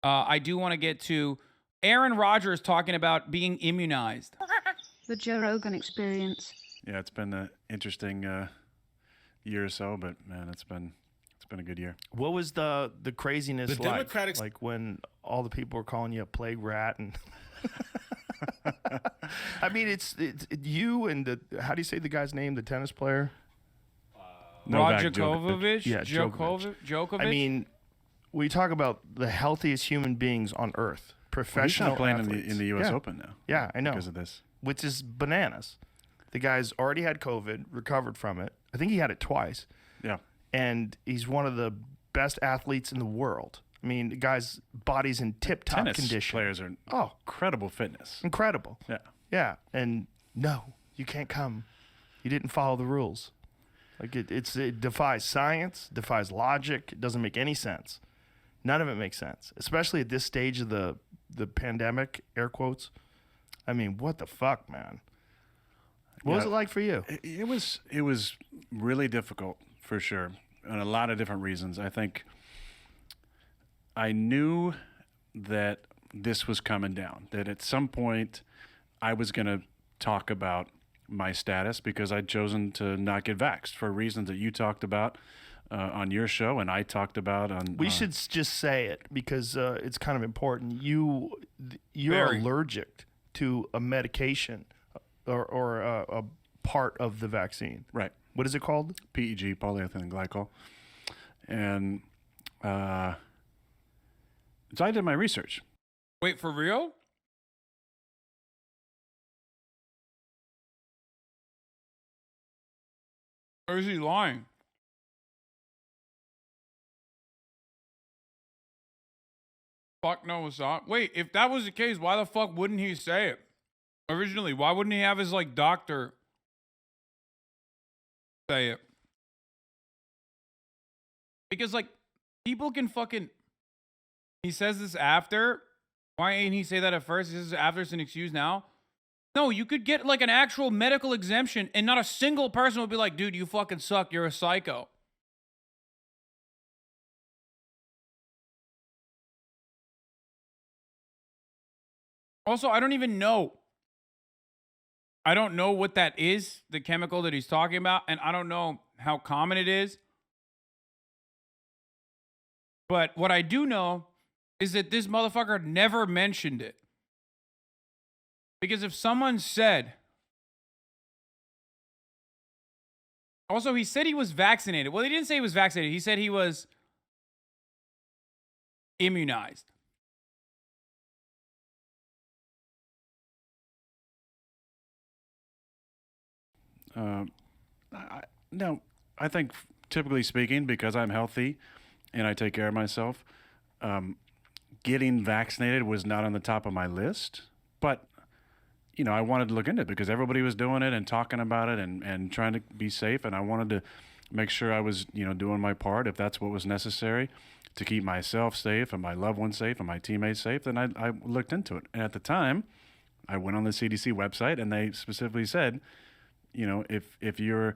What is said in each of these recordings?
I do want to get to Aaron Rodgers talking about being immunized. The Joe Rogan experience. Yeah, it's been an interesting year or so, but man, it's been a good year. What was the craziness The like? Democratic- Like when all the people were calling you a plague rat and I mean, it's you and how do you say the guy's name? The tennis player? Novak Djokovic. Djokovic. Yeah, Djokovic. I mean, we talk about the healthiest human beings on earth, Well, he's professional not playing athletes. in the U.S. Yeah. Open now. Yeah, I know. Because of this. Which is bananas. The guy's already had COVID, recovered from it. I think he had it twice. Yeah. And he's one of the best athletes in the world. I mean, the guy's body's in tip-top Tennis condition. players are incredible fitness. Incredible. Yeah. Yeah. And no, you can't come. You didn't follow the rules. Like it defies science, defies logic. It doesn't make any sense. None of it makes sense, especially at this stage of the pandemic, air quotes. I mean, what the fuck, man? What was it like for you? It was really difficult for sure, and a lot of different reasons. I think I knew that this was coming down, that at some point I was going to talk about my status because I'd chosen to not get vaxxed for reasons that you talked about on your show and I talked about on... We should just say it because it's kind of important. You're Very. allergic to a medication or a part of the vaccine. Right. What is it called? PEG, polyethylene glycol. And so I did my research. Wait, for real? Or is he lying? Fuck no, it's not. Wait, if that was the case, why the fuck wouldn't he say it? Originally, why wouldn't he have his, like, doctor say it? Because, like, people can fucking... He says this after. Why ain't he say that at first? He says after, it's an excuse now. No, you could get, like, an actual medical exemption and not a single person would be like, dude, you fucking suck. You're a psycho. Also, I don't even know. I don't know what that is, the chemical that he's talking about, and I don't know how common it is. But what I do know is that this motherfucker never mentioned it. Because if someone said... Also, he said he was vaccinated. Well, he didn't say he was vaccinated. He said he was immunized. No, I think typically speaking, because I'm healthy and I take care of myself, getting vaccinated was not on the top of my list. But, you know, I wanted to look into it because everybody was doing it and talking about it and trying to be safe. And I wanted to make sure I was, you know, doing my part if that's what was necessary to keep myself safe and my loved ones safe and my teammates safe. Then I looked into it. And at the time, I went on the CDC website and they specifically said, you know, if you're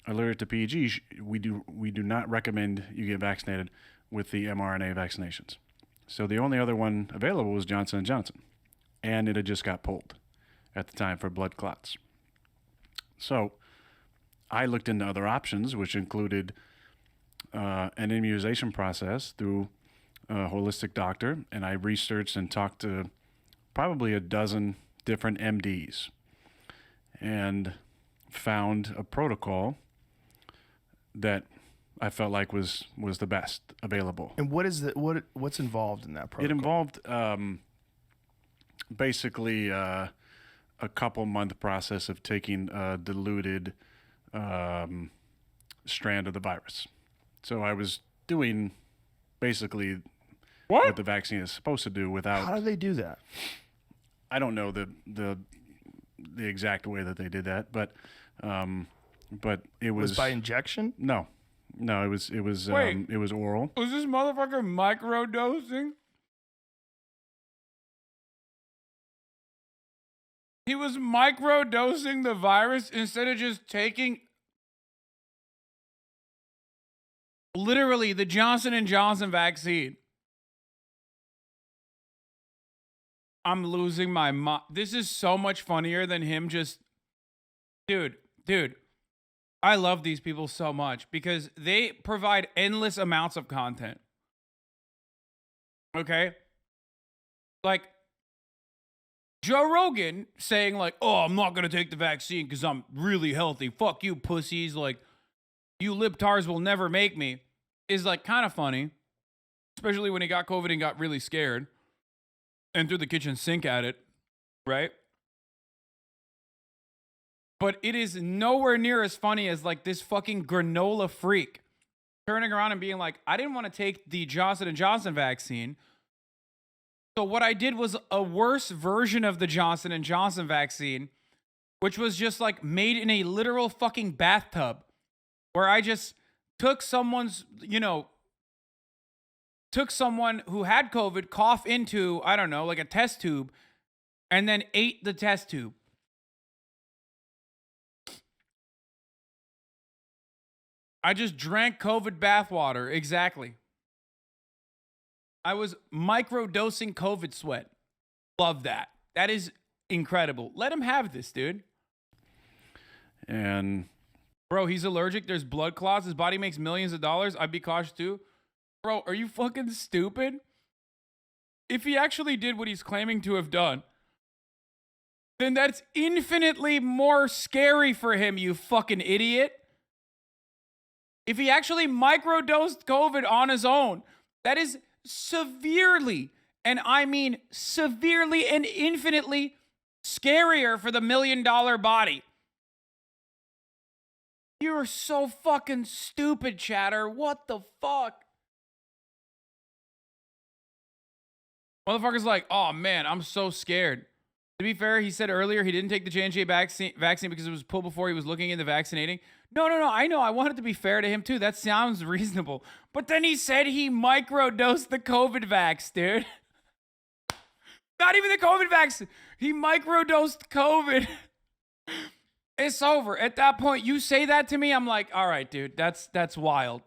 allergic to PEG, we do not recommend you get vaccinated with the mRNA vaccinations. So the only other one available was Johnson & Johnson, and it had just got pulled at the time for blood clots. So I looked into other options, which included an immunization process through a holistic doctor, and I researched and talked to probably a dozen different MDs and found a protocol that I felt like was the best available. And what's involved in that protocol? It involved basically a couple-month process of taking a diluted strand of the virus. So I was doing basically what the vaccine is supposed to do without... How do they do that? I don't know the exact way that they did that, but it was by injection? No, it was Wait. It was oral. Was this motherfucker microdosing? He was microdosing the virus instead of just taking literally the Johnson & Johnson vaccine. I'm losing my mind. This is so much funnier than him just, dude. I love these people so much because they provide endless amounts of content. Okay? Like, Joe Rogan saying like, oh, I'm not going to take the vaccine because I'm really healthy. Fuck you, pussies. Like, you libtards will never make me. Is like kind of funny. Especially when he got COVID and got really scared. And threw the kitchen sink at it. Right? But it is nowhere near as funny as like this fucking granola freak turning around and being like, I didn't want to take the Johnson & Johnson vaccine. So what I did was a worse version of the Johnson & Johnson vaccine, which was just like made in a literal fucking bathtub where I just took someone's, took someone who had COVID, cough into, I don't know, like a test tube, and then ate the test tube. I just drank COVID bathwater. Exactly. I was microdosing COVID sweat. Love that. That is incredible. Let him have this, dude. And bro, he's allergic. There's blood clots. His body makes millions of dollars. I'd be cautious too. Bro, are you fucking stupid? If he actually did what he's claiming to have done, then that's infinitely more scary for him, you fucking idiot. If he actually microdosed COVID on his own, that is severely, and I mean severely and infinitely scarier for the $1 million body. You're so fucking stupid, chatter. What the fuck? Motherfucker's like, oh man, I'm so scared. To be fair, he said earlier he didn't take the J&J vaccine because it was pulled before he was looking into vaccinating. No, I know. I want it to be fair to him too. That sounds reasonable. But then he said he microdosed the COVID vax, dude. Not even the COVID vaccine. He microdosed COVID. It's over. At that point, you say that to me, I'm like, all right, dude, that's wild.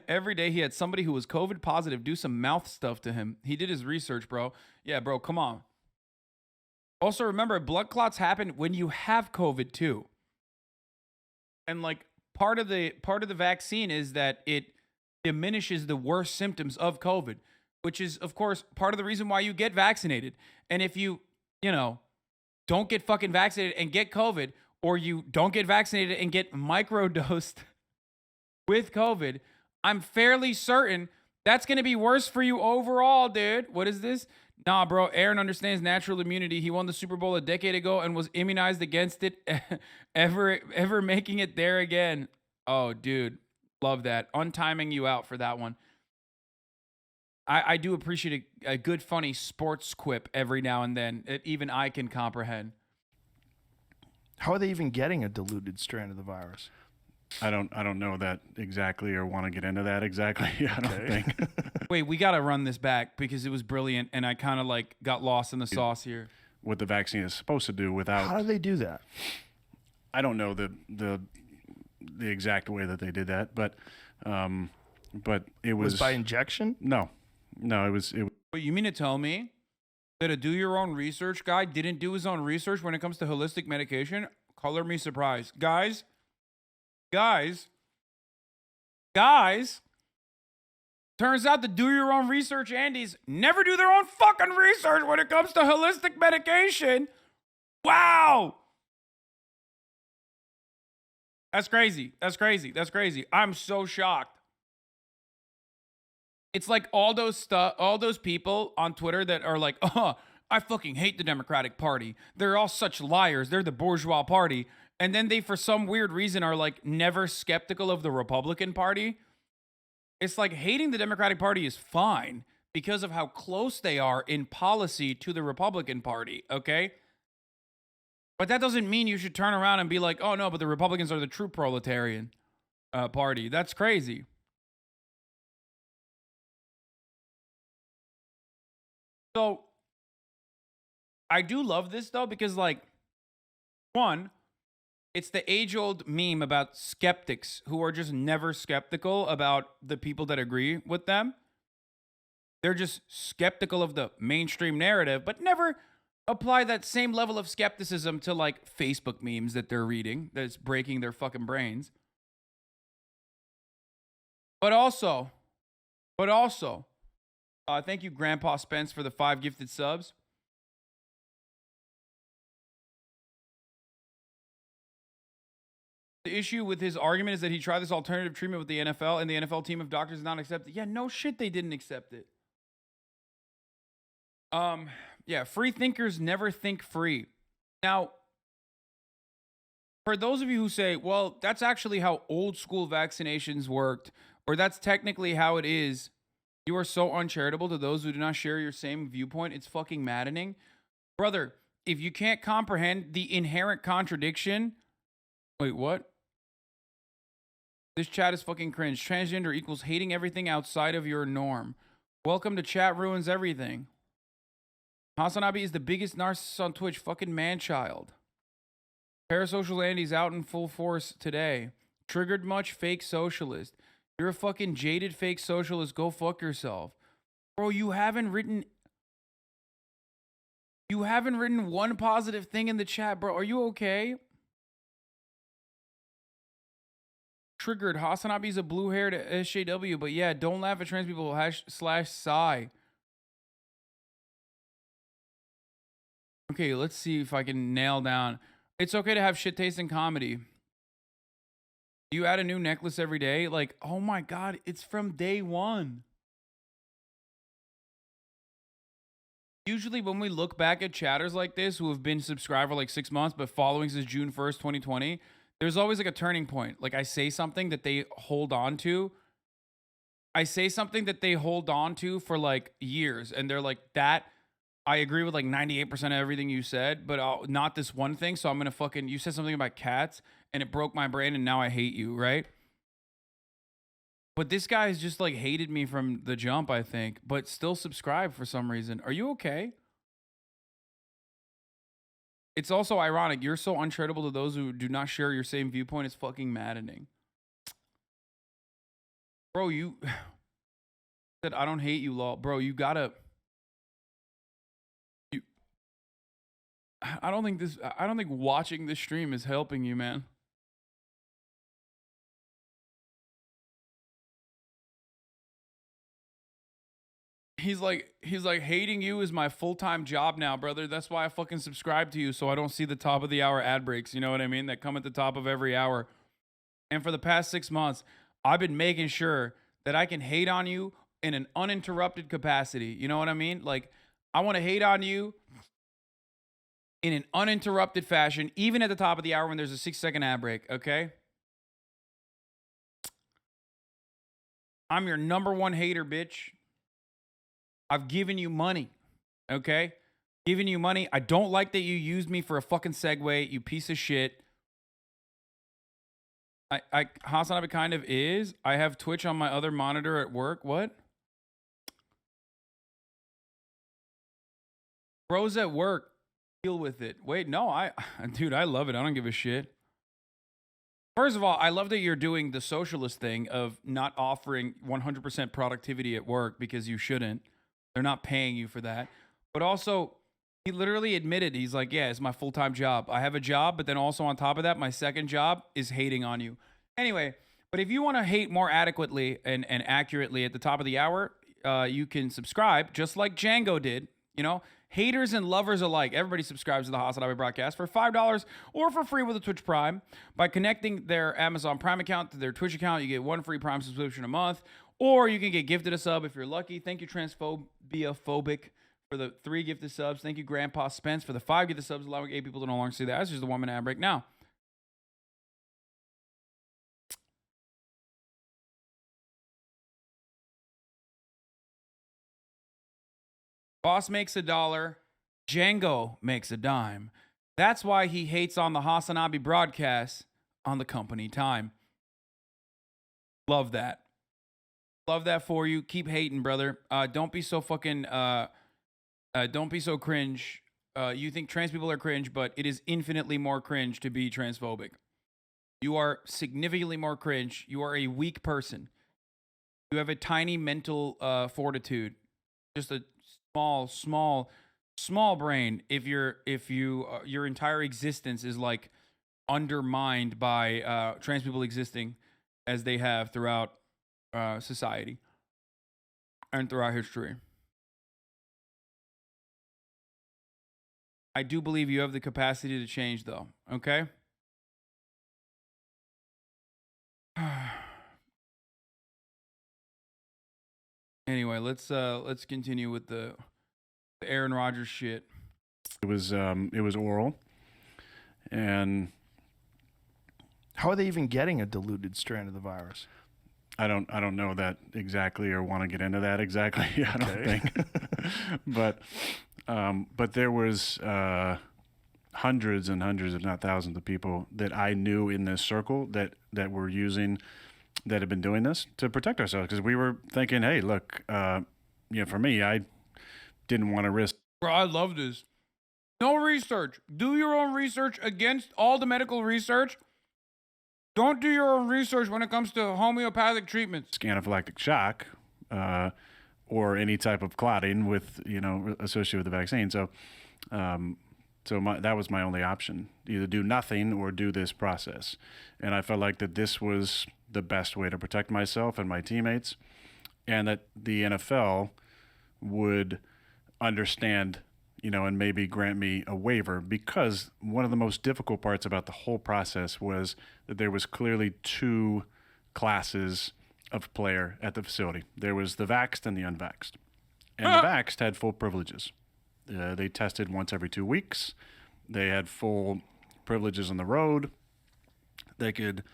Every day he had somebody who was COVID positive do some mouth stuff to him. He did his research, bro. Yeah, bro, come on. Also, remember, blood clots happen when you have COVID too. And like part of the vaccine is that it diminishes the worst symptoms of COVID, which is, of course, part of the reason why you get vaccinated. And if you don't get fucking vaccinated and get COVID, or you don't get vaccinated and get microdosed with COVID, I'm fairly certain that's going to be worse for you overall, dude. What is this? Nah, bro. Aaron understands natural immunity. He won the Super Bowl a decade ago and was immunized against it, ever making it there again. Oh, dude. Love that. Untiming you out for that one. I do appreciate a good, funny sports quip every now and then that even I can comprehend. How are they even getting a diluted strand of the virus? I don't know that exactly or want to get into that exactly. I don't think. Wait, we got to run this back because it was brilliant and I kind of like got lost in the sauce here. What the vaccine is supposed to do without. How do they do that? I don't know the exact way that they did that, but it was by injection? No, it was. Wait, you mean to tell me that a do your own research guy didn't do his own research when it comes to holistic medication? Color me surprised. Guys, turns out the do your own research Andes never do their own fucking research when it comes to holistic medication. Wow. That's crazy. I'm so shocked. It's like all those people on Twitter that are like, oh, I fucking hate the Democratic Party. They're all such liars. They're the bourgeois party. And then they, for some weird reason, are like never skeptical of the Republican Party. It's like hating the Democratic Party is fine because of how close they are in policy to the Republican Party, okay? But that doesn't mean you should turn around and be like, oh no, but the Republicans are the true proletarian party. That's crazy. So I do love this though, because like One, it's the age-old meme about skeptics who are just never skeptical about the people that agree with them. They're just skeptical of the mainstream narrative, but never apply that same level of skepticism to like Facebook memes that they're reading that's breaking their fucking brains. But also, thank you, Grandpa Spence, for the 5 gifted subs. The issue with his argument is that he tried this alternative treatment with the NFL, and the NFL team of doctors did not accept it. Yeah, no shit, they didn't accept it. Yeah, free thinkers never think free. Now, for those of you who say, well, that's actually how old school vaccinations worked, or that's technically how it is, you are so uncharitable to those who do not share your same viewpoint. It's fucking maddening. Brother, if you can't comprehend the inherent contradiction. Wait, what? This chat is fucking cringe. Transgender equals hating everything outside of your norm. Welcome to Chat Ruins Everything. Hasanabi is the biggest narcissist on Twitch. Fucking man-child. Parasocial Andy's out in full force today. Triggered much? Fake socialist. You're a fucking jaded fake socialist. Go fuck yourself. Bro, you haven't written one positive thing in the chat, bro. Are you okay? Triggered. Hasanabi's a blue-haired SJW, but yeah, don't laugh at trans people. /sigh. Okay, let's see if I can nail down. It's okay to have shit taste in comedy. You add a new necklace every day? Like, oh my God, it's from day one. Usually when we look back at chatters like this who have been subscribed for like 6 months, but following since June 1st, 2020, there's always like a turning point. Like I say something that they hold on to. I say something that they hold on to for like years. And they're like, that, I agree with like 98% of everything you said, but not this one thing. So I'm going to fucking, you said something about cats and it broke my brain and now I hate you, right? But this guy's just like hated me from the jump, I think, but still subscribed for some reason. Are you okay? It's also ironic. You're so uncharitable to those who do not share your same viewpoint. It's fucking maddening. Bro, you said, I don't hate you, lol. Bro, you gotta... I don't think watching this stream is helping you, man. He's like hating you is my full-time job now, brother. That's why I fucking subscribe to you, so I don't see the top of the hour ad breaks, you know what I mean? That come at the top of every hour. And for the past 6 months, I've been making sure that I can hate on you in an uninterrupted capacity. You know what I mean? Like, I want to hate on you in an uninterrupted fashion, even at the top of the hour when there's a 6-second ad break, okay? I'm your #1 hater, bitch. I've given you money, okay? Giving you money. I don't like that you used me for a fucking segue, you piece of shit. Hasanabi kind of is. I have Twitch on my other monitor at work. What? Bros at work. Deal with it. Wait, no, dude, I love it. I don't give a shit. First of all, I love that you're doing the socialist thing of not offering 100% productivity at work because you shouldn't. They're not paying you for that. But also, he literally admitted, he's like, yeah, it's my full-time job. I have a job, but then also on top of that, my second job is hating on you. Anyway, but if you want to hate more adequately and accurately at the top of the hour, you can subscribe, just like Django did, you know? Haters and lovers alike. Everybody subscribes to the Hasanabi broadcast for $5 or for free with a Twitch Prime. By connecting their Amazon Prime account to their Twitch account, you get 1 free Prime subscription a month, or you can get gifted a sub if you're lucky. Thank you, Transphobia Phobic, for the 3 gifted subs. Thank you, Grandpa Spence, for the 5 gifted subs, allowing 8 people to no longer see that. That's just the 1 minute ad break now. Boss makes $1, Django makes a dime. That's why he hates on the Hasanabi broadcast on the company time. Love that. Love that for you. Keep hating, brother. Don't be so fucking, don't be so cringe you think trans people are cringe, but it is infinitely more cringe to be transphobic. You are significantly more cringe. You are a weak person. You have a tiny mental fortitude, just a small brain. If your entire existence is like undermined by trans people existing as they have throughout society and throughout history. I do believe you have the capacity to change, though. Okay. Anyway, let's continue with the Aaron Rodgers shit. It was oral, and how are they even getting a diluted strand of the virus? I don't know that exactly, or want to get into that exactly. I don't think, but there was hundreds and hundreds, if not thousands, of people that I knew in this circle that were using, that have been doing this to protect ourselves, because we were thinking, hey, look, for me, I didn't want to risk. Bro, I love this. No research. Do your own research against all the medical research. Don't do your own research when it comes to homeopathic treatments. Anaphylactic shock, or any type of clotting with, associated with the vaccine. So, that was my only option: either do nothing or do this process. And I felt like that this was the best way to protect myself and my teammates, and that the NFL would understand, and maybe grant me a waiver, because one of the most difficult parts about the whole process was that there was clearly two classes of player at the facility. There was the vaxxed and the unvaxxed. And the vaxxed had full privileges. They tested once every 2 weeks. They had full privileges on the road. They could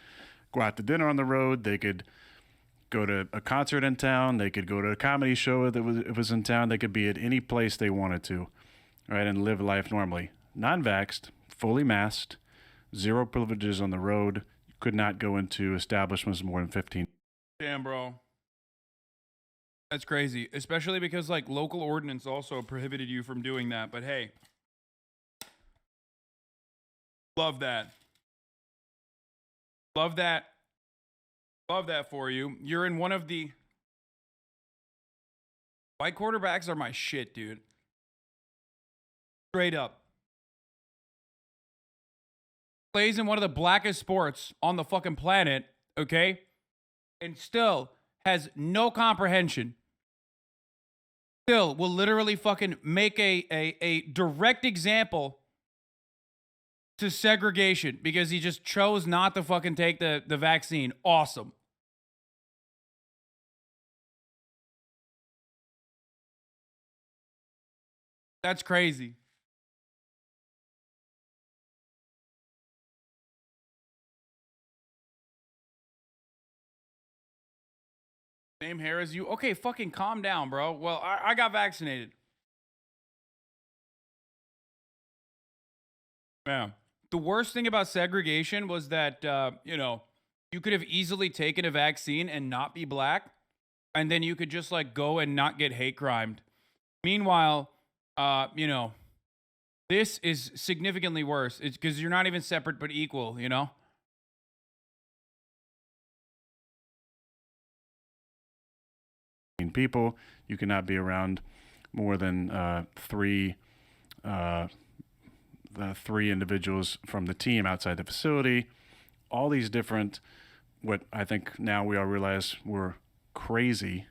go out to dinner on the road. They could go to a concert in town. They could go to a comedy show that was in town. They could be at any place they wanted to, right, and live life normally. Non-vaxxed, fully masked, zero privileges on the road, could not go into establishments more than 15. Damn, bro. That's crazy, especially because like local ordinance also prohibited you from doing that. But hey, love that. Love that. Love that for you. You're in one of the white quarterbacks are my shit, dude. Straight up. Plays in one of the blackest sports on the fucking planet, okay? And still has no comprehension. Still will literally fucking make a direct example to segregation because he just chose not to fucking take the vaccine. Awesome. That's crazy. Same hair as you? Okay, fucking calm down, bro. Well, I got vaccinated. Yeah. The worst thing about segregation was that, you could have easily taken a vaccine and not be black, and then you could just, like, go and not get hate crimed. Meanwhile, this is significantly worse. It's because you're not even separate but equal, People, you cannot be around more than three individuals from the team outside the facility. All these different, what I think now we all realize were crazy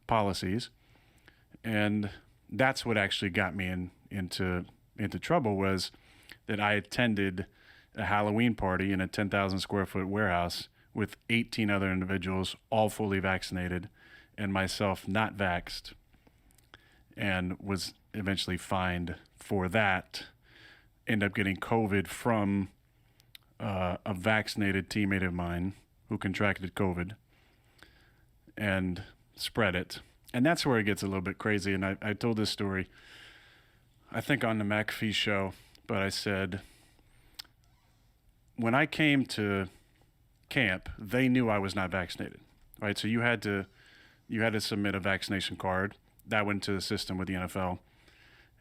policies, and that's what actually got me into trouble, was that I attended a Halloween party in a 10,000 square foot warehouse with 18 other individuals, all fully vaccinated, and myself not vaxxed, and was eventually fined for that. Ended up getting COVID from a vaccinated teammate of mine who contracted COVID and spread it. And that's where it gets a little bit crazy. And I told this story, I think on the McAfee show, but I said, when I came to camp, they knew I was not vaccinated, right? So you had to submit a vaccination card that went to the system with the NFL,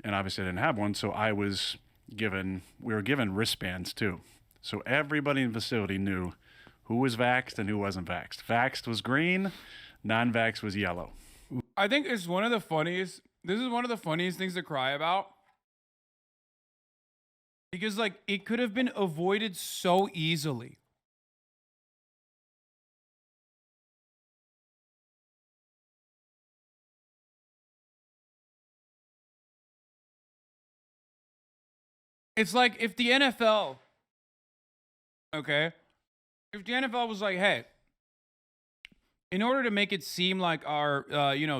and obviously I didn't have one, so we were given wristbands too. So everybody in the facility knew who was vaxxed and who wasn't vaxxed. Vaxxed was green, non-vaxxed was yellow. I think it's one of the funniest. This is one of the funniest things to cry about. Because, like, it could have been avoided so easily. It's like if the NFL, okay, if the NFL was like, hey, in order to make it seem like our,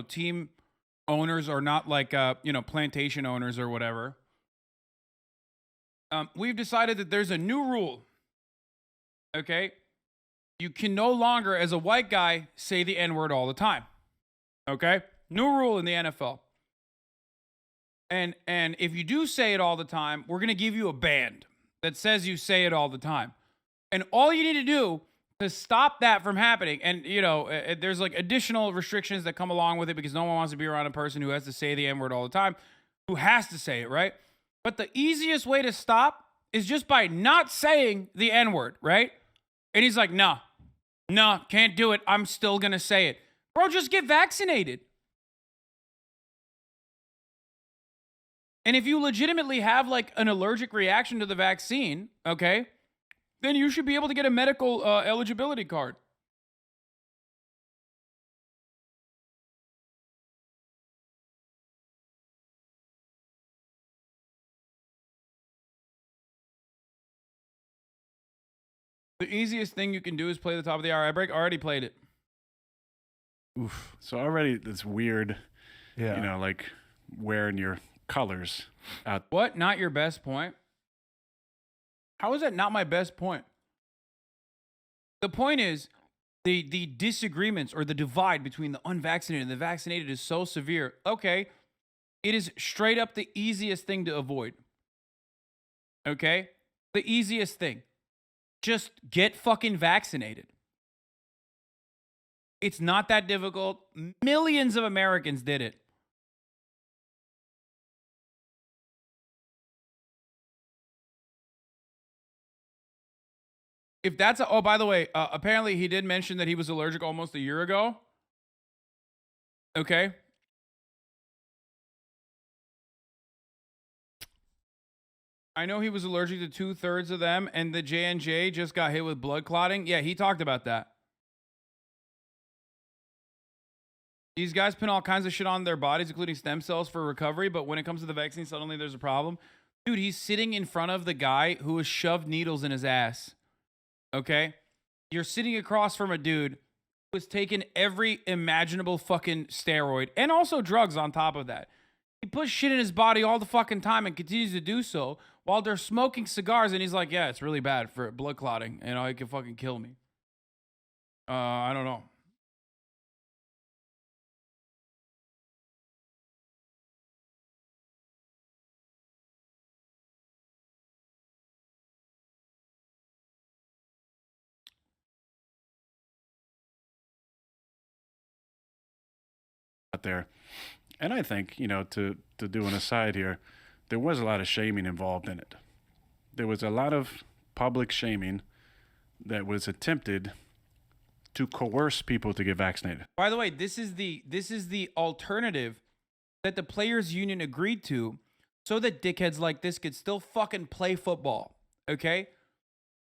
team owners are not like, plantation owners or whatever, we've decided that there's a new rule, okay? You can no longer, as a white guy, say the N-word all the time, okay? New rule in the NFL. And if you do say it all the time, we're going to give you a band that says you say it all the time. And all you need to do to stop that from happening, and, there's like additional restrictions that come along with it because no one wants to be around a person who has to say the N-word all the time, who has to say it, right? But the easiest way to stop is just by not saying the N-word, right? And he's like, no, can't do it. I'm still going to say it. Bro, just get vaccinated. And if you legitimately have like an allergic reaction to the vaccine, okay, then you should be able to get a medical eligibility card. The easiest thing you can do is play the top of the hour. I already played it. Oof. So already it's weird, Yeah. like wearing your colors out. What? Not your best point? How is that not my best point? The point is the disagreements or the divide between the unvaccinated and the vaccinated is so severe. Okay, it is straight up the easiest thing to avoid. Okay? The easiest thing. Just get fucking vaccinated. It's not that difficult. Millions of Americans did it. If that's oh, by the way, apparently he did mention that he was allergic almost a year ago. Okay. I know he was allergic to 2/3 of them, and the J&J just got hit with blood clotting. Yeah, he talked about that. These guys put all kinds of shit on their bodies, including stem cells for recovery, but when it comes to the vaccine, suddenly there's a problem. Dude, he's sitting in front of the guy who has shoved needles in his ass. Okay? You're sitting across from a dude who has taken every imaginable fucking steroid and also drugs on top of that. He puts shit in his body all the fucking time and continues to do so while they're smoking cigars, and he's like, yeah, it's really bad for blood clotting. It can fucking kill me. I don't know. Out there. And I think, to do an aside here, there was a lot of shaming involved in it. There was a lot of public shaming that was attempted to coerce people to get vaccinated. By the way, this is the alternative that the players union agreed to so that dickheads like this could still fucking play football. Okay?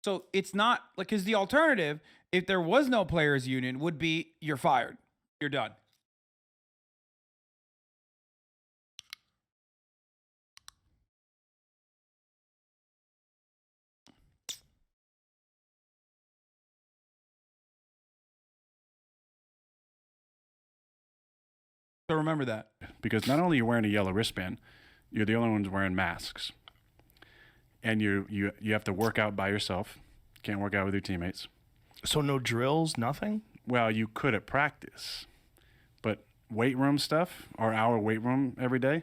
So it's not like, because the alternative, if there was no players union, would be you're fired. You're done. So remember that. Because not only are you wearing a yellow wristband, you're the only ones wearing masks. And you have to work out by yourself. Can't work out with your teammates. So no drills, nothing? Well, you could at practice. But weight room stuff, our weight room every day,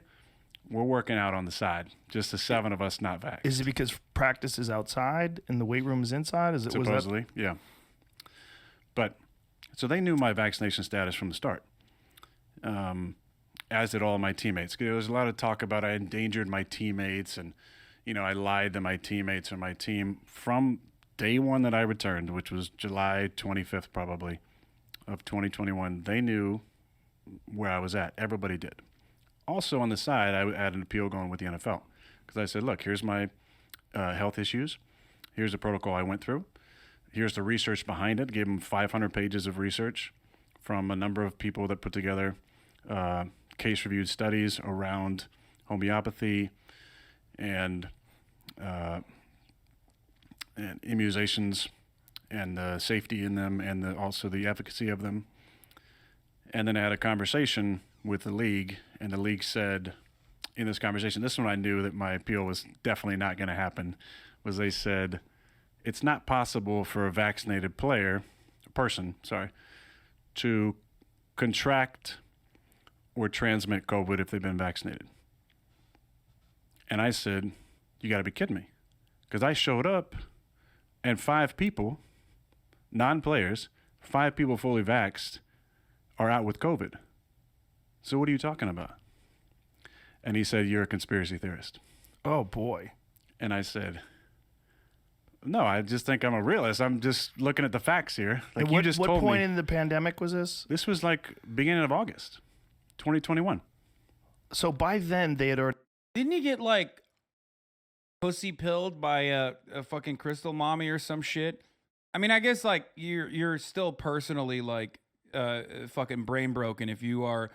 we're working out on the side. Just the 7 of us not vaxxed. Is it because practice is outside and the weight room is inside? Is it supposedly? Yeah. But so they knew my vaccination status from the start. And as did all my teammates. There was a lot of talk about I endangered my teammates and, I lied to my teammates and my team from day one that I returned, which was July 25th probably of 2021. They knew where I was at. Everybody did. Also on the side, I had an appeal going with the NFL because I said, look, here's my health issues. Here's the protocol I went through. Here's the research behind it. Gave them 500 pages of research from a number of people that put together case-reviewed studies around homeopathy and immunizations and the safety in them and also the efficacy of them. And then I had a conversation with the league, and the league said in this conversation, this is when I knew that my appeal was definitely not going to happen, was they said, it's not possible for a vaccinated person, to contract or transmit COVID if they've been vaccinated. And I said, you got to be kidding me. Because I showed up and 5 people, non-players, 5 people fully vaxxed are out with COVID. So what are you talking about? And he said, you're a conspiracy theorist. Oh, boy. And I said, no, I just think I'm a realist. I'm just looking at the facts here. Like And you just what told point me. in the pandemic was this? This was like beginning of August, 2021. So by then, they had already... Didn't he get like pussy pilled by a fucking crystal mommy or some shit? I mean, I guess like you're still personally like fucking brain broken if you are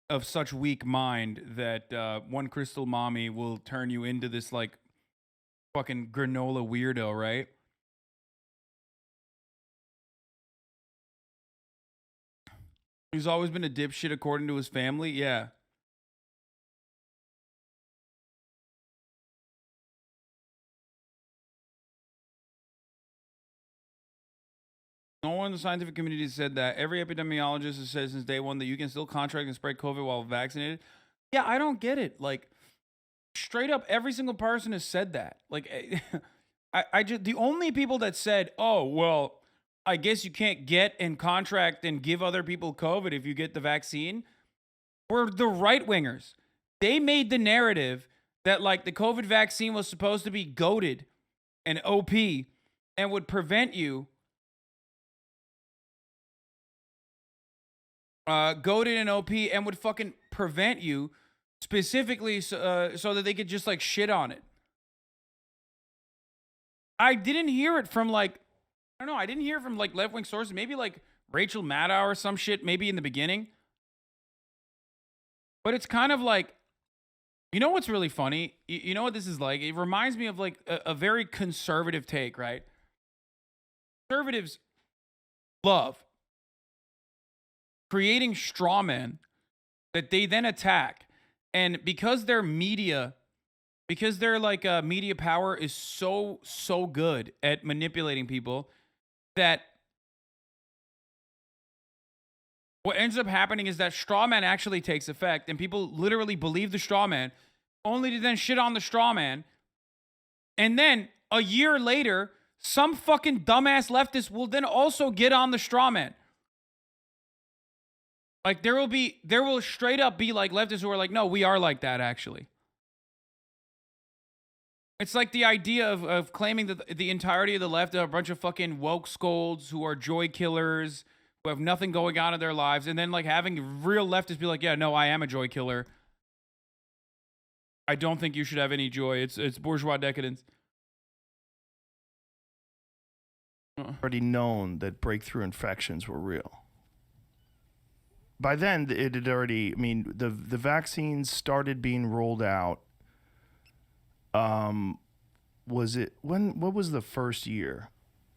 of such weak mind that one crystal mommy will turn you into this like fucking granola weirdo, right? He's always been a dipshit according to his family. Yeah. No one in the scientific community said that. Every epidemiologist has said since day one that you can still contract and spread COVID while vaccinated. Yeah, I don't get it. Like, straight up, every single person has said that. Like, I just, the only people that said, oh, well, I guess you can't get and contract and give other people COVID if you get the vaccine were the right wingers. They made the narrative that, like, the COVID vaccine was supposed to be goated and OP and would prevent you. Goaded and OP and would fucking prevent you specifically so that they could just like shit on it. I didn't hear it from like, I don't know, I didn't hear it from like left-wing sources. Maybe like Rachel Maddow or some shit, maybe in the beginning. But it's kind of like, you know what's really funny? You know what this is like? It reminds me of like a very conservative take, right? Conservatives love creating straw men that they then attack. And because their media, because their like media power is so good at manipulating people, that what ends up happening is that straw man actually takes effect and people literally believe the straw man only to then shit on the straw man. And then a year later, some fucking dumbass leftist will then also get on the straw man. Like there will straight up be like leftists who are like, no, we are like that actually. It's like the idea of claiming that the entirety of the left are a bunch of fucking woke scolds who are joy killers, who have nothing going on in their lives, and then like having real leftists be like, yeah, no, I am a joy killer. I don't think you should have any joy. It's bourgeois decadence. already known that breakthrough infections were real. By then, it had already, I mean, the vaccines started being rolled out. Was it, what was the first year?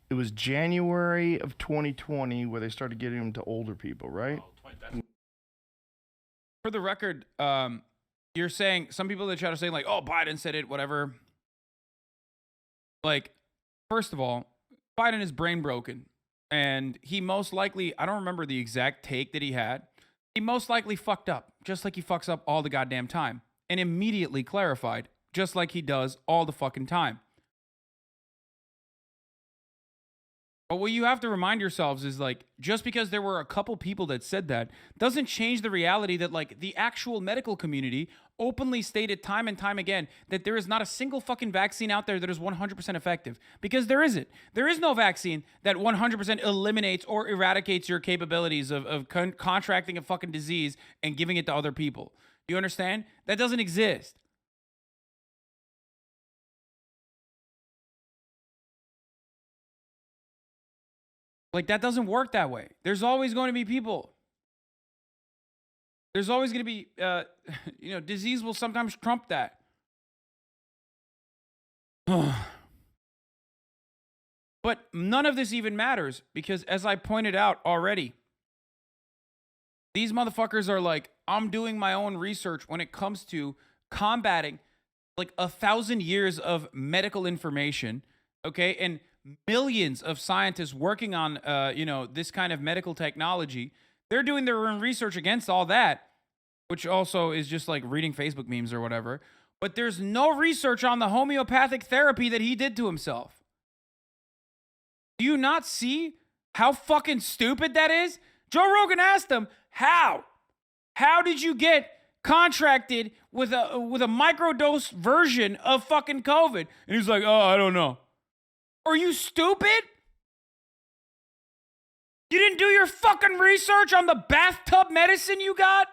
It was January of 2020 where they started getting them to older people, right? For the record, you're saying, some people in the chat are saying like, oh, Biden said it, whatever. Like, first of all, Biden is brain broken. And he most likely, I don't remember the exact take that he had. He most likely fucked up, just like he fucks up all the goddamn time. And immediately clarified, just like he does all the fucking time. But what you have to remind yourselves is like, just because there were a couple people that said that doesn't change the reality that like the actual medical community openly stated time and time again that there is not a single fucking vaccine out there that is 100% effective, because there isn't. There is no vaccine that 100% eliminates or eradicates your capabilities of contracting a fucking disease and giving it to other people. Do you understand? That doesn't exist. Like, that doesn't work that way. There's always going to be people. There's always going to be, disease will sometimes trump that. But none of this even matters because, as I pointed out already, these motherfuckers are like, I'm doing my own research when it comes to combating like 1,000 years of medical information, okay? And millions of scientists working on, this kind of medical technology. They're doing their own research against all that, which also is just like reading Facebook memes or whatever. But there's no research on the homeopathic therapy that he did to himself. Do you not see how fucking stupid that is? Joe Rogan asked him, how? How did you get contracted with a microdose version of fucking COVID? And he's like, oh, I don't know. Are you stupid? You didn't do your fucking research on the bathtub medicine you got?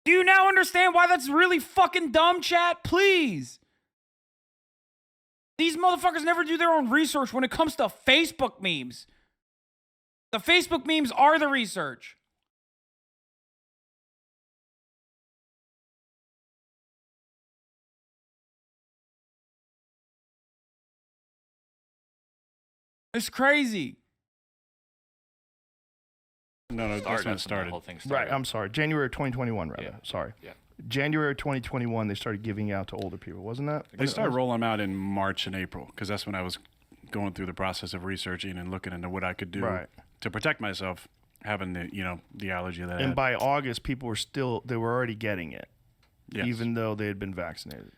Do you now understand why that's really fucking dumb, chat? Please. These motherfuckers never do their own research when it comes to Facebook memes. The Facebook memes are the research. It's crazy. No, that's when it started. The whole thing Right, I'm sorry. January 2021, rather. Yeah. Sorry. Yeah. January 2021, they started giving out to older people, wasn't that? They started rolling them out in March and April because that's when I was going through the process of researching and looking into what I could do to protect myself, having the allergy that I And had. by August, people were already getting it, Yes. even though they had been vaccinated.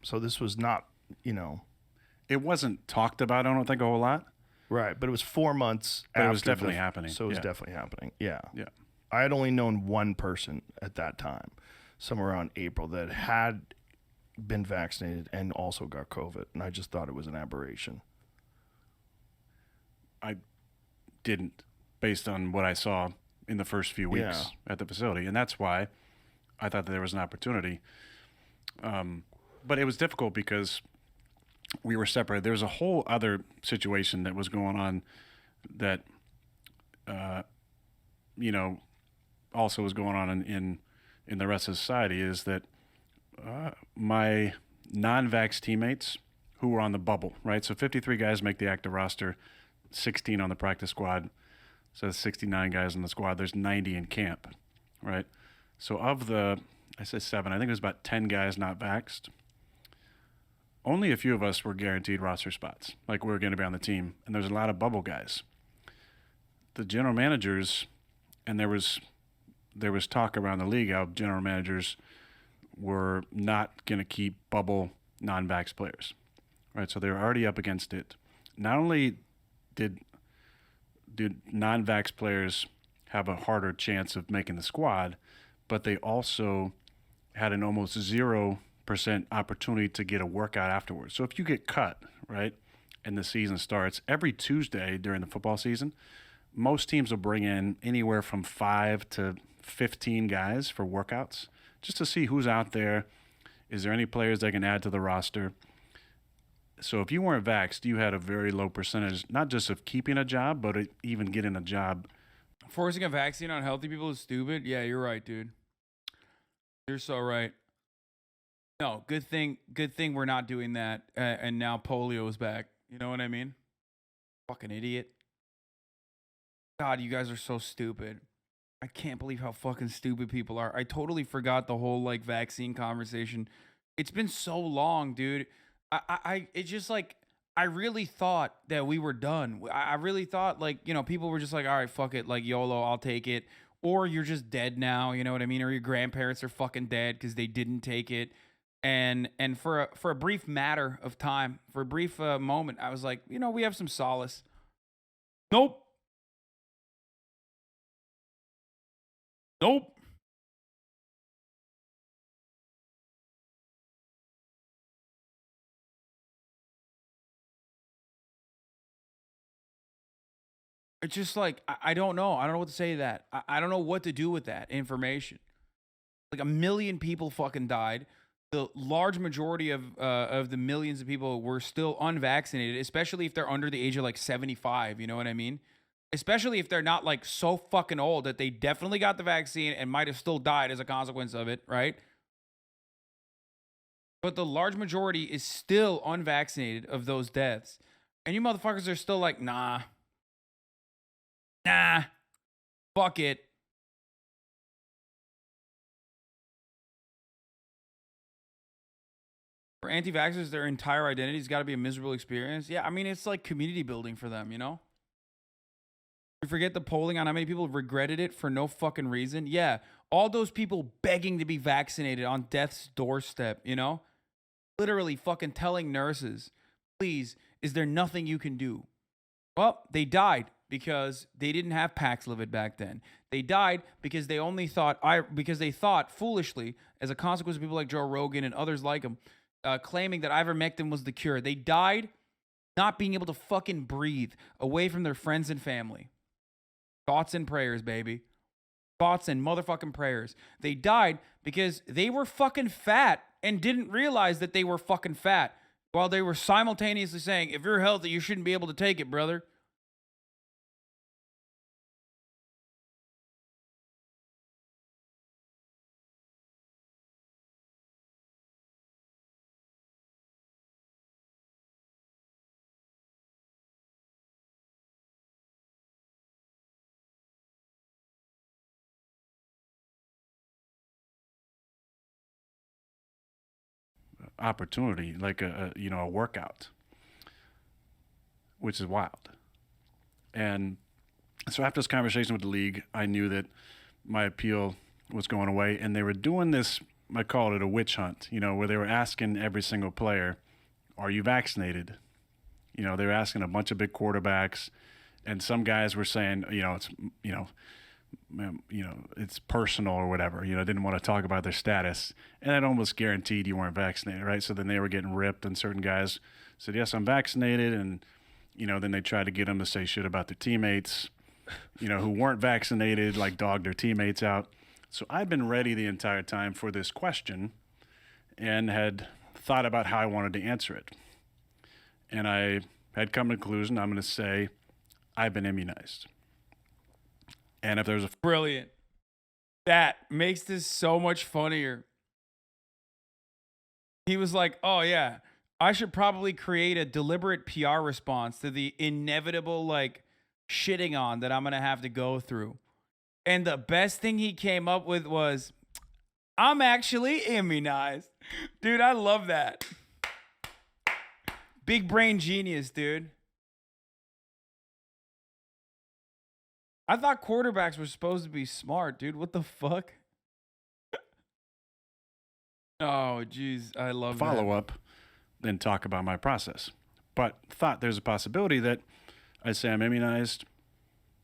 So this was not, It wasn't talked about, I don't think, a whole lot. Right, but it was 4 months But after. it was definitely happening. So it was Yeah. definitely happening. Yeah. Yeah. I had only known one person at that time, somewhere around April, that had been vaccinated and also got COVID, and I just thought it was an aberration. I didn't, based on what I saw in the first few weeks at the facility. And that's why I thought that there was an opportunity. But it was difficult because we were separated. There was a whole other situation that was going on that, also was going on in the rest of society, is that my non-vax teammates who were on the bubble, right? So 53 guys make the active roster, 16 on the practice squad. So that's 69 guys on the squad. There's 90 in camp, right? So of the, I said 7, I think it was about 10 guys not vaxxed. Only a few of us were guaranteed roster spots, like we were going to be on the team. And there's a lot of bubble guys. The general managers, and there was talk around the league how general managers were not going to keep bubble non-vax players, right? So they were already up against it. Not only did non-vax players have a harder chance of making the squad, but they also had an almost 0% opportunity to get a workout afterwards. So if you get cut, right, and the season starts, every Tuesday during the football season, most teams will bring in anywhere from 5 to 15 guys for workouts just to see who's out there. Is there any players they can add to the roster? So if you weren't vaxxed, you had a very low percentage, not just of keeping a job, but even getting a job. Forcing a vaccine on healthy people is stupid. Yeah, you're right, dude. You're so right. No, good thing we're not doing that. And now polio is back. You know what I mean? Fucking idiot. God, you guys are so stupid. I can't believe how fucking stupid people are. I totally forgot the whole like vaccine conversation. It's been so long, dude. It's just like, I really thought that we were done. I really thought like, people were just like, all right, fuck it. Like YOLO, I'll take it. Or you're just dead now. You know what I mean? Or your grandparents are fucking dead because they didn't take it. And for a brief matter of time, for a brief moment, I was like, you know, we have some solace. Nope. Nope. It's just like, I don't know. I don't know what to say to that. I don't know what to do with that information. Like 1 million people fucking died. The large majority of the millions of people were still unvaccinated, especially if they're under the age of like 75. You know what I mean? Especially if they're not like so fucking old that they definitely got the vaccine and might have still died as a consequence of it, right? But the large majority is still unvaccinated of those deaths. And you motherfuckers are still like, nah, fuck it. For anti-vaxxers, their entire identity's got to be a miserable experience. Yeah, I mean, it's like community building for them, you know? You forget the polling on how many people regretted it for no fucking reason. Yeah, all those people begging to be vaccinated on death's doorstep, you know? Literally fucking telling nurses, please, is there nothing you can do? Well, they died because they didn't have Paxlovid back then. They died because they only thought, because they thought foolishly, as a consequence of people like Joe Rogan and others like him, claiming that ivermectin was the cure. They died not being able to fucking breathe away from their friends and family. Thoughts and prayers, baby. Thoughts and motherfucking prayers. They died because they were fucking fat and didn't realize that they were fucking fat while they were simultaneously saying, if you're healthy, you shouldn't be able to take it, brother. Opportunity, like a workout, which is wild. And so after this conversation with the league, I knew that my appeal was going away, and they were doing this, I called it a witch hunt, where they were asking every single player, are you vaccinated? They were asking a bunch of big quarterbacks, and some guys were saying, it's personal or whatever, didn't want to talk about their status. And that almost guaranteed you weren't vaccinated, right? So then they were getting ripped, and certain guys said, yes, I'm vaccinated. And, then they tried to get them to say shit about their teammates, who weren't vaccinated, like dogged their teammates out. So I'd been ready the entire time for this question and had thought about how I wanted to answer it. And I had come to the conclusion, I'm going to say, I've been immunized. And if there's a brilliant, that makes this so much funnier. He was like, oh yeah, I should probably create a deliberate PR response to the inevitable like shitting on that I'm going to have to go through. And the best thing he came up with was, I'm actually immunized. Dude, I love that. Big brain genius, dude. I thought quarterbacks were supposed to be smart, dude. What the fuck? Oh, jeez. I love follow up, then talk about my process. But thought there's a possibility that I say I'm immunized.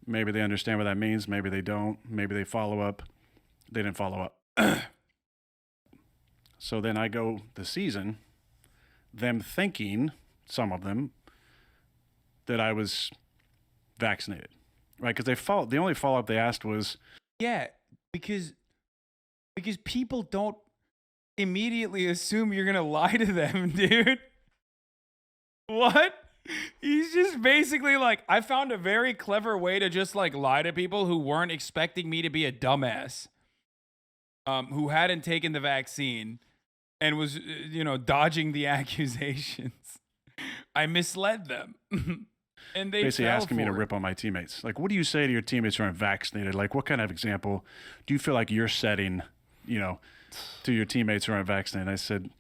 Maybe they understand what that means. Maybe they don't. Maybe they follow up. They didn't follow up. So then I go the season, them thinking, some of them, that I was vaccinated. Right, because the only follow-up they asked was... Yeah, because people don't immediately assume you're going to lie to them, dude. What? He's just basically like, I found a very clever way to just like lie to people who weren't expecting me to be a dumbass, who hadn't taken the vaccine and was, dodging the accusations. I misled them. And they basically asking me to rip on my teammates. Like, what do you say to your teammates who aren't vaccinated? Like, what kind of example do you feel like you're setting, to your teammates who aren't vaccinated? I said,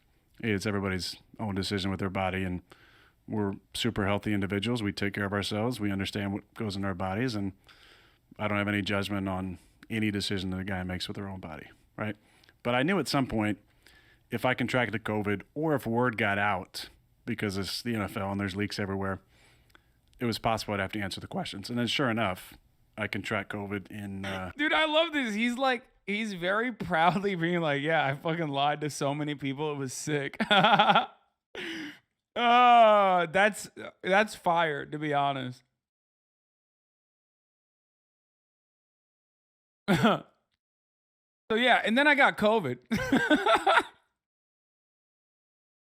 hey, it's everybody's own decision with their body, and we're super healthy individuals. We take care of ourselves. We understand what goes in our bodies, and I don't have any judgment on any decision that a guy makes with their own body, right? But I knew at some point if I contracted COVID or if word got out, because it's the NFL and there's leaks everywhere, it was possible I'd have to answer the questions. And then sure enough, I contract COVID in... Dude, I love this. He's very proudly being like, yeah, I fucking lied to so many people. It was sick. Oh, that's fire, to be honest. So yeah, and then I got COVID.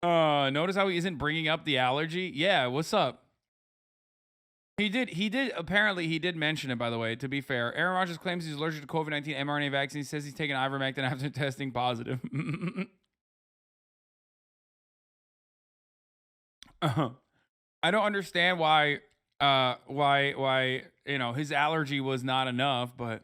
Notice how he isn't bringing up the allergy? Yeah, what's up? Apparently he did mention it, by the way, to be fair. Aaron Rodgers claims he's allergic to COVID-19 mRNA vaccine. He says he's taken ivermectin after testing positive. I don't understand why, his allergy was not enough, but...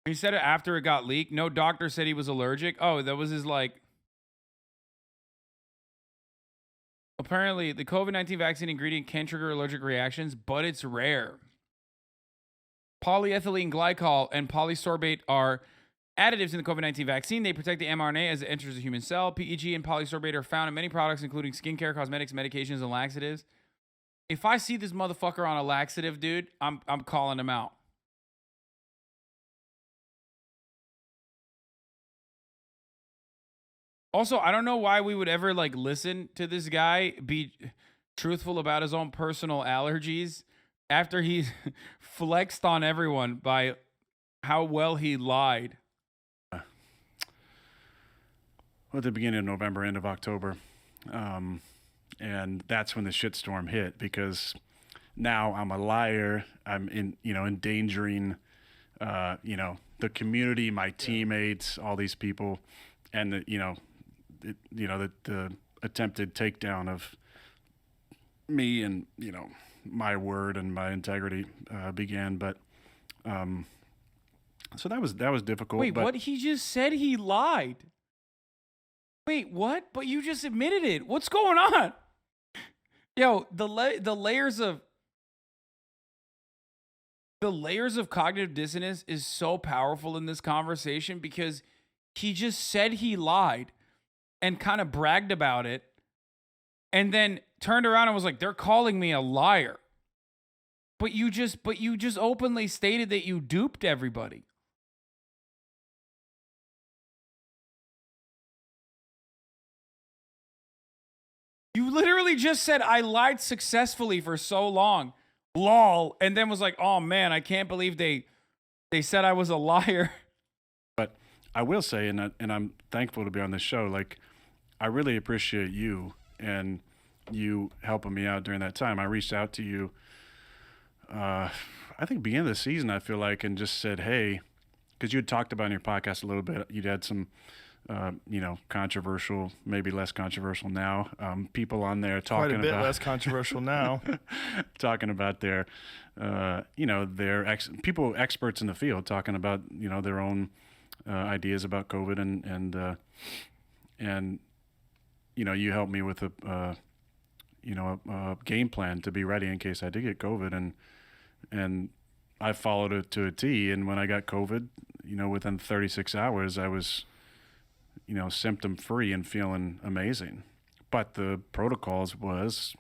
He said it after it got leaked. No doctor said he was allergic. Oh, that was his Apparently, the COVID-19 vaccine ingredient can trigger allergic reactions, but it's rare. Polyethylene glycol and polysorbate are additives in the COVID-19 vaccine. They protect the mRNA as it enters the human cell. PEG and polysorbate are found in many products, including skincare, cosmetics, medications, and laxatives. If I see this motherfucker on a laxative, dude, I'm calling him out. Also, I don't know why we would ever listen to this guy be truthful about his own personal allergies after he flexed on everyone by how well he lied. Well, at the beginning of November, end of October. And that's when the shitstorm hit, because now I'm a liar. I'm endangering, the community, my teammates, all these people, and the attempted takedown of me and my word and my integrity began. But so that was difficult. Wait, what? He just said he lied. Wait, what? But you just admitted it. What's going on? Yo, the layers of cognitive dissonance is so powerful in this conversation, because he just said he lied and kind of bragged about it, and then turned around and was like, they're calling me a liar. But you just openly stated that you duped everybody. You literally just said, I lied successfully for so long. Lol. And then was like, oh man, I can't believe they said I was a liar. But I will say, and I'm thankful to be on this show, I really appreciate you and you helping me out during that time. I reached out to you, I think beginning of the season, I feel like, and just said, hey, because you had talked about in your podcast a little bit, you'd had some, controversial, maybe less controversial now, people on there talking quite a bit about less controversial now, talking about their, people, experts in the field, talking about, their own ideas about COVID, and you helped me with a game plan to be ready in case I did get COVID, and I followed it to a T. And when I got COVID, within 36 hours, I was, symptom free and feeling amazing. But the protocols was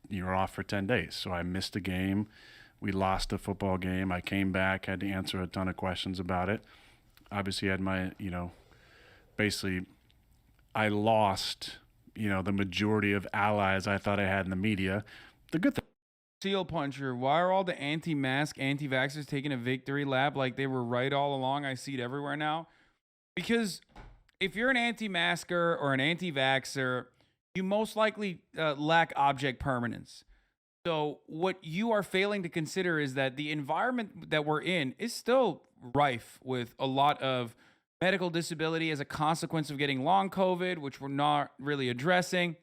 you're off for 10 days. So I missed a game. We lost a football game. I came back, had to answer a ton of questions about it. Obviously had my, basically I lost, the majority of allies I thought I had in the media. The good thing. Seal puncher, why are all the anti-mask, anti-vaxxers taking a victory lap like they were right all along? I see it everywhere now. Because if you're an anti-masker or an anti-vaxxer, you most likely lack object permanence. So what you are failing to consider is that the environment that we're in is still rife with a lot of medical disability as a consequence of getting long COVID, which we're not really addressing.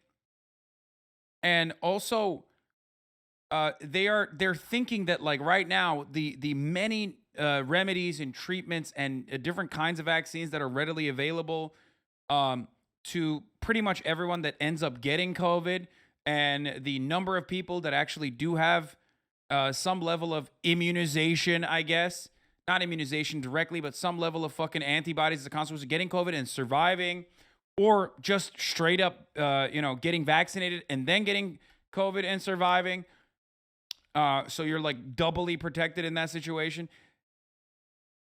And also, they're thinking that right now the many remedies and treatments and different kinds of vaccines that are readily available to pretty much everyone that ends up getting COVID, and the number of people that actually do have some level of immunization, I guess. Not immunization directly, but some level of fucking antibodies as a consequence of getting COVID and surviving, or just straight up, getting vaccinated and then getting COVID and surviving. So you're like doubly protected in that situation,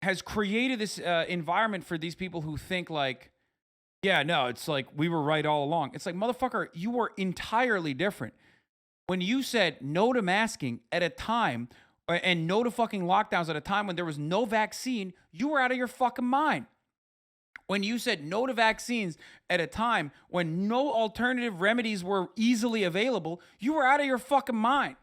has created this environment for these people who think like, yeah, no, it's like we were right all along. It's like, motherfucker, you were entirely different. When you said no to masking at a time and no to fucking lockdowns at a time when there was no vaccine, you were out of your fucking mind. When you said no to vaccines at a time when no alternative remedies were easily available, you were out of your fucking mind.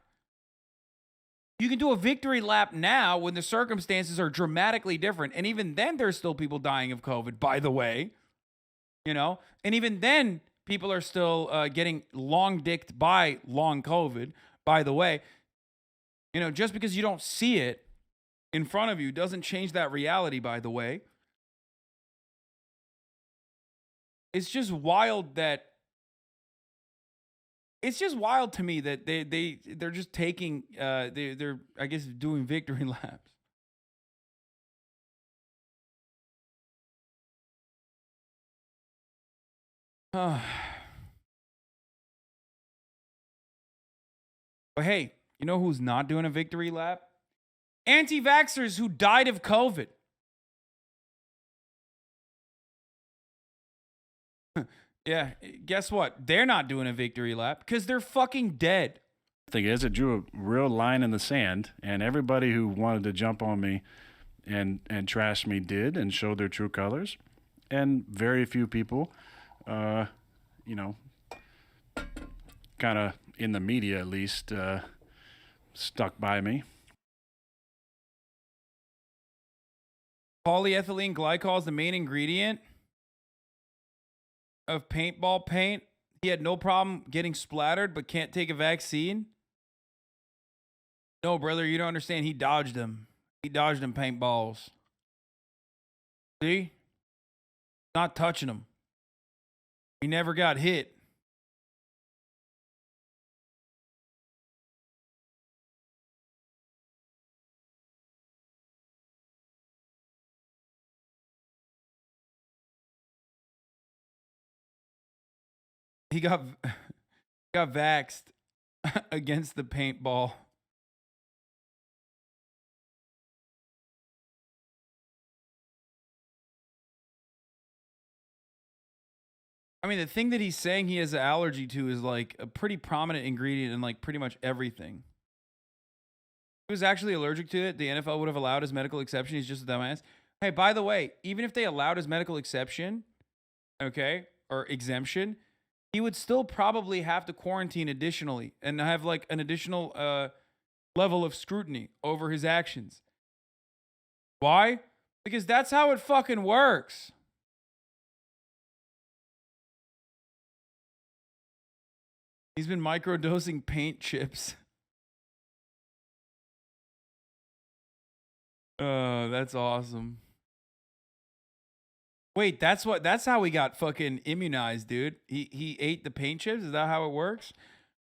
You can do a victory lap now when the circumstances are dramatically different. And even then, there's still people dying of COVID, by the way. And even then, people are still getting long-dicked by long COVID, by the way. Just because you don't see it in front of you doesn't change that reality, by the way. It's just wild to me that they're just taking they're I guess doing victory laps. But hey, you know who's not doing a victory lap? Anti-vaxxers who died of COVID. Yeah, guess what? They're not doing a victory lap because they're fucking dead. The thing is, it drew a real line in the sand, and everybody who wanted to jump on me and trash me did and showed their true colors. And very few people, kind of in the media at least, stuck by me. Polyethylene glycol is the main ingredient of paintball paint. He had no problem getting splattered, but can't take a vaccine. No, brother, you don't understand. He dodged them. He dodged them paintballs. See? Not touching them. He never got hit. He got vaxxed against the paintball. I mean, the thing that he's saying he has an allergy to is like a pretty prominent ingredient in like pretty much everything. If he was actually allergic to it, the NFL would have allowed his medical exception. He's just a dumbass. Hey, by the way, even if they allowed his medical exception, okay, or exemption, he would still probably have to quarantine additionally and have like an additional level of scrutiny over his actions. Why? Because that's how it fucking works. He's been microdosing paint chips. That's awesome. Wait, that's how we got fucking immunized, dude. He ate the paint chips? Is that how it works?